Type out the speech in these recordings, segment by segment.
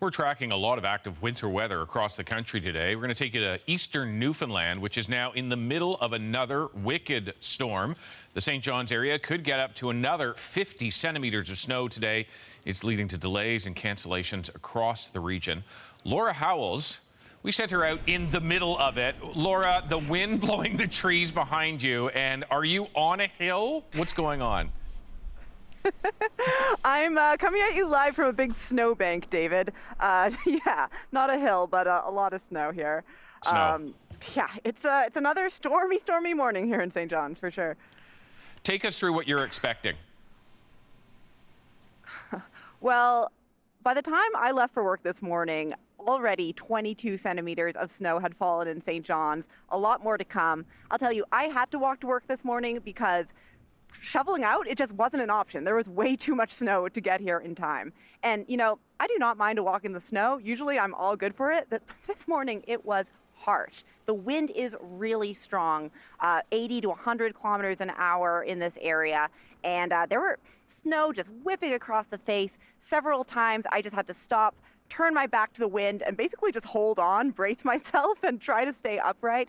We're tracking a lot of active winter weather across the country today. We're going to take you to eastern Newfoundland, which is now in the middle of another wicked storm. The St. John's area could get up to another 50 centimeters of snow today. It's leading to delays and cancellations across the region. Laura Howells, we sent her out in the middle of it. Laura, the wind blowing the trees behind you, and are you on a hill? What's going on? I'm coming at you live from a big snowbank, David. Yeah, not a hill, but a lot of snow here. Snow. Yeah, it's another stormy morning here in St. John's, for sure. Take us through what you're expecting. Well, by the time I left for work this morning, already 22 centimeters of snow had fallen in St. John's. A lot more to come. I'll tell you, I had to walk to work this morning because shoveling out, it just wasn't an option. There was way too much snow to get here in time. And, you know, I do not mind a walk in the snow. Usually I'm all good for it. But this morning it was harsh. The wind is really strong, 80 to 100 kilometers an hour in this area. And there were snow just whipping across the face. Several times I just had to stop, turn my back to the wind, and basically just hold on, brace myself, and try to stay upright.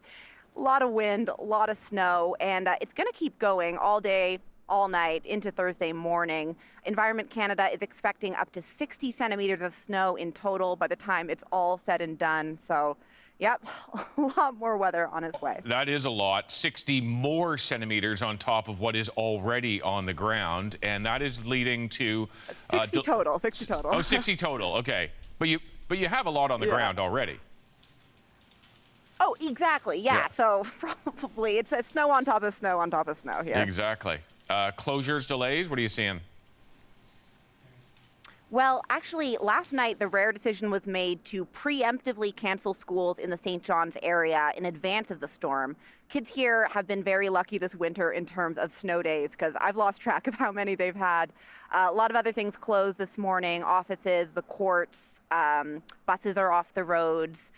A lot of wind, a lot of snow, and it's going to keep going all day, all night into Thursday morning. Environment Canada is expecting up to 60 centimeters of snow in total by the time it's all said and done. So, yep, a lot more weather on its way. That is a lot. 60 more centimeters on top of what is already on the ground, and that is leading to 60 total. 60 total. Oh, 60 total. Okay, but you have a lot on the ground already. Oh, exactly. Yeah. So probably it's snow on top of snow on top of snow here. Exactly. Closures, delays. What are you seeing? Well, actually, last night, the rare decision was made to preemptively cancel schools in the St. John's area in advance of the storm. Kids here have been very lucky this winter in terms of snow days, because I've lost track of how many they've had. A lot of other things closed this morning, offices, the courts, buses are off the roads.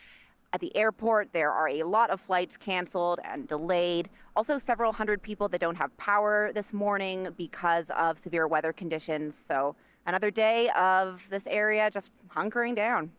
At the airport, there are a lot of flights canceled and delayed. Also, several hundred people that don't have power this morning because of severe weather conditions. So another day of this area just hunkering down.